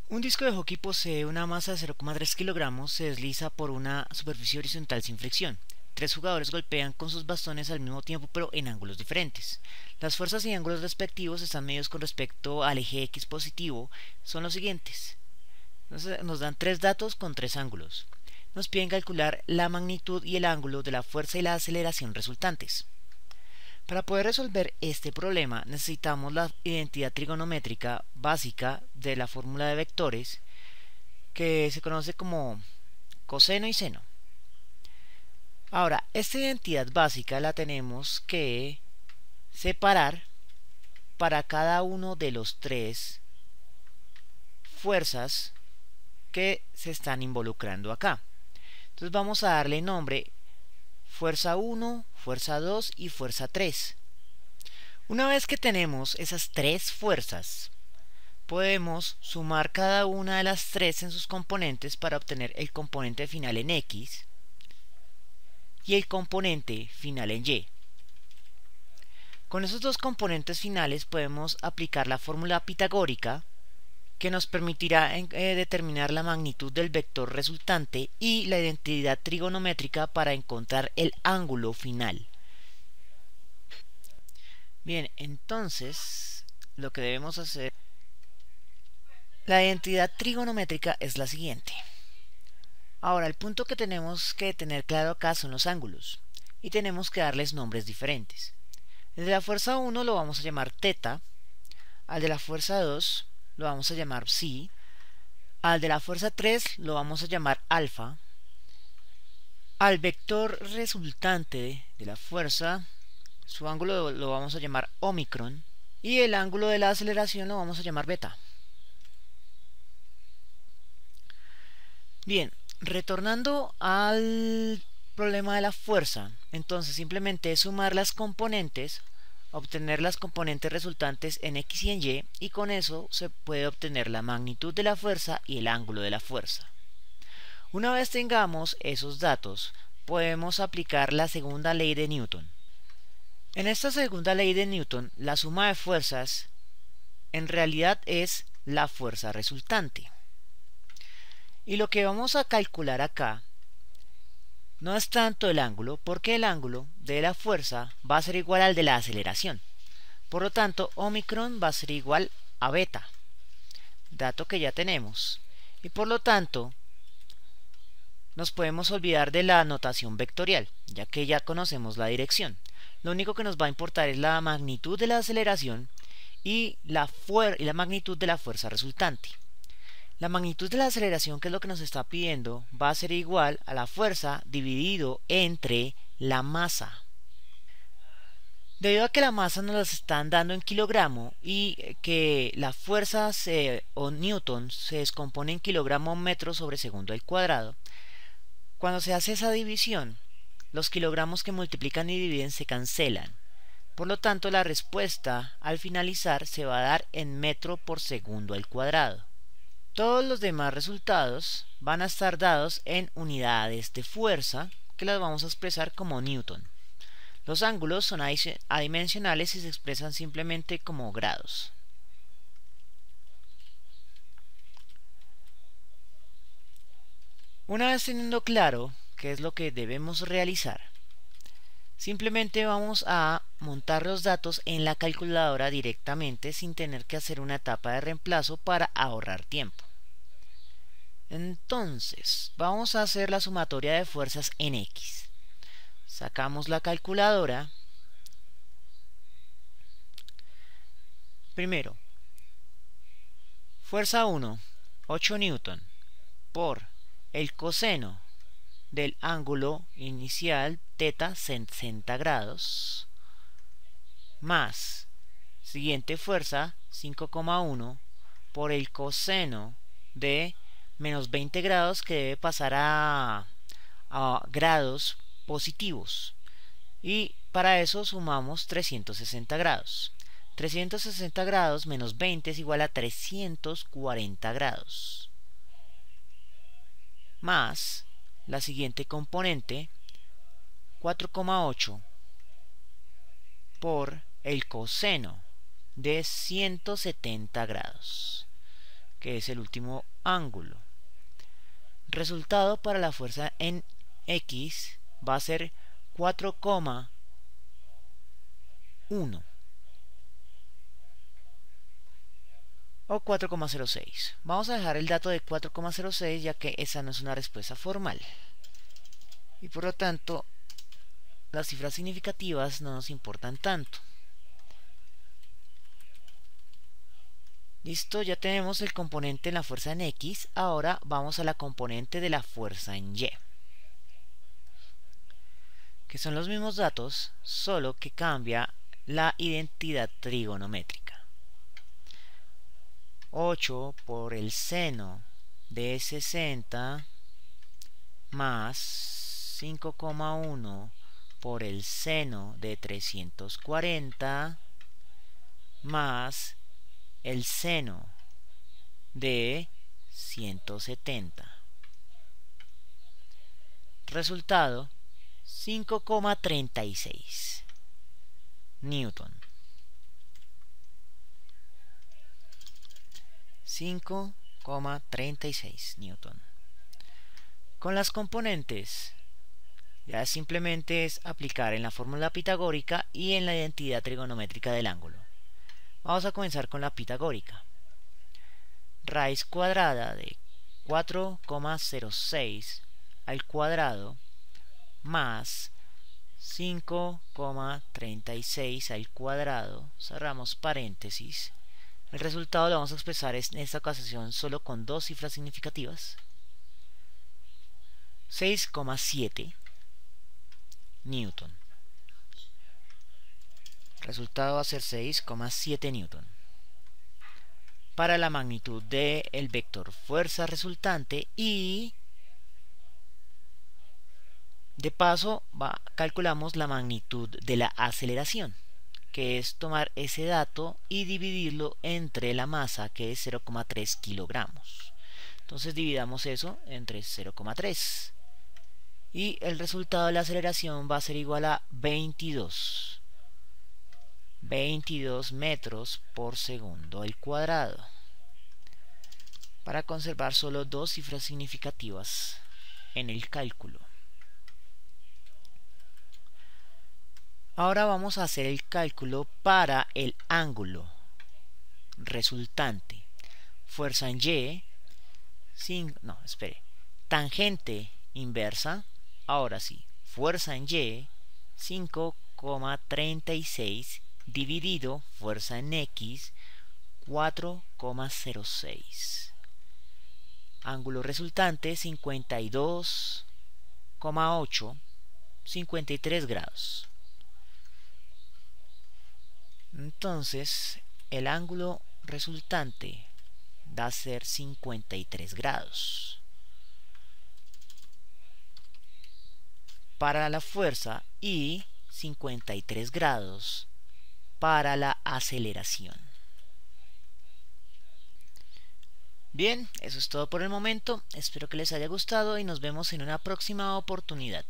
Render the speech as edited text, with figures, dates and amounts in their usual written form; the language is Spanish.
Un disco de hockey posee una masa de 0,3 kilogramos, se desliza por una superficie horizontal sin fricción. Tres jugadores golpean con sus bastones al mismo tiempo pero en ángulos diferentes. Las fuerzas y ángulos respectivos están medidos con respecto al eje X positivo. Son los siguientes. Nos dan tres datos con tres ángulos. Nos piden calcular la magnitud y el ángulo de la fuerza y la aceleración resultantes. Para poder resolver este problema necesitamos la identidad trigonométrica básica de la fórmula de vectores, que se conoce como coseno y seno. Ahora, esta identidad básica la tenemos que separar para cada uno de los tres fuerzas que se están involucrando acá. Entonces vamos a darle nombre fuerza 1, fuerza 2 y fuerza 3. Una vez que tenemos esas tres fuerzas, podemos sumar cada una de las tres en sus componentes para obtener el componente final en X y el componente final en Y. Con esos dos componentes finales podemos aplicar la fórmula pitagórica, que nos permitirá determinar la magnitud del vector resultante y la identidad trigonométrica para encontrar el ángulo final. Bien, entonces lo que debemos hacer, la identidad trigonométrica es la siguiente. Ahora, el punto que tenemos que tener claro acá son los ángulos y tenemos que darles nombres diferentes. El de la fuerza 1 lo vamos a llamar teta, al de la fuerza 2 lo vamos a llamar psi, al de la fuerza 3 lo vamos a llamar alfa, al vector resultante de la fuerza, su ángulo lo vamos a llamar omicron, y el ángulo de la aceleración lo vamos a llamar beta. Bien, retornando al problema de la fuerza, entonces simplemente es sumar las componentes, obtener las componentes resultantes en X y en Y, y con eso se puede obtener la magnitud de la fuerza y el ángulo de la fuerza. Una vez tengamos esos datos, podemos aplicar la segunda ley de Newton. En esta segunda ley de Newton, la suma de fuerzas en realidad es la fuerza resultante. Y lo que vamos a calcular acá no es tanto el ángulo, porque el ángulo de la fuerza va a ser igual al de la aceleración. Por lo tanto, omicron va a ser igual a beta, dato que ya tenemos. Y por lo tanto, nos podemos olvidar de la notación vectorial, ya que ya conocemos la dirección. Lo único que nos va a importar es la magnitud de la aceleración y la magnitud de la fuerza resultante. La magnitud de la aceleración, que es lo que nos está pidiendo, va a ser igual a la fuerza dividido entre la masa. Debido a que la masa nos la están dando en kilogramo y que la fuerza o newton se descompone en kilogramo metro sobre segundo al cuadrado, cuando se hace esa división, los kilogramos que multiplican y dividen se cancelan. Por lo tanto, la respuesta al finalizar se va a dar en metro por segundo al cuadrado. Todos los demás resultados van a estar dados en unidades de fuerza, que las vamos a expresar como newton. Los ángulos son adimensionales y se expresan simplemente como grados. Una vez teniendo claro qué es lo que debemos realizar, simplemente vamos a montar los datos en la calculadora directamente sin tener que hacer una etapa de reemplazo para ahorrar tiempo. Entonces, vamos a hacer la sumatoria de fuerzas en X. Sacamos la calculadora. Primero, fuerza 1, 8 newton, por el coseno del ángulo inicial teta 60 grados, más siguiente fuerza 5,1 por el coseno de menos 20 grados, que debe pasar a grados positivos, y para eso sumamos 360 grados. 360 grados menos 20 es igual a 340 grados, más la siguiente componente 4,8 por el coseno de 170 grados, que es el último ángulo. Resultado para la fuerza en X va a ser 4,1 o 4,06. Vamos a dejar el dato de 4,06 ya que esa no es una respuesta formal y por lo tanto las cifras significativas no nos importan tanto. Listo, ya tenemos el componente en la fuerza en X. Ahora vamos a la componente de la fuerza en Y, que son los mismos datos, solo que cambia la identidad trigonométrica. 8 por el seno de 60 más 5,1 por el seno de 340 más el seno de 170. Resultado 5,36 Newton. 5,36 Newton. Con las componentes ya simplemente es aplicar en la fórmula pitagórica y en la identidad trigonométrica del ángulo. Vamos a comenzar con la pitagórica. Raíz cuadrada de 4,06 al cuadrado más 5,36 al cuadrado, cerramos paréntesis. El resultado lo vamos a expresar en esta ocasión solo con dos cifras significativas. 6,7 Newton. El resultado va a ser 6,7 Newton. Para la magnitud del vector fuerza resultante y de paso calculamos la magnitud de la aceleración, que es tomar ese dato y dividirlo entre la masa, que es 0,3 kilogramos. Entonces dividamos eso entre 0,3 y el resultado de la aceleración va a ser igual a 22 metros por segundo al cuadrado, para conservar solo dos cifras significativas en el cálculo. Ahora vamos a hacer el cálculo para el ángulo resultante. Fuerza en Y, tangente inversa, ahora sí, fuerza en Y, 5,36 dividido fuerza en X, 4,06. Ángulo resultante 52,8, 53 grados. Entonces, el ángulo resultante va a ser 53 grados. Para la fuerza y 53 grados para la aceleración. Bien, eso es todo por el momento. Espero que les haya gustado y nos vemos en una próxima oportunidad.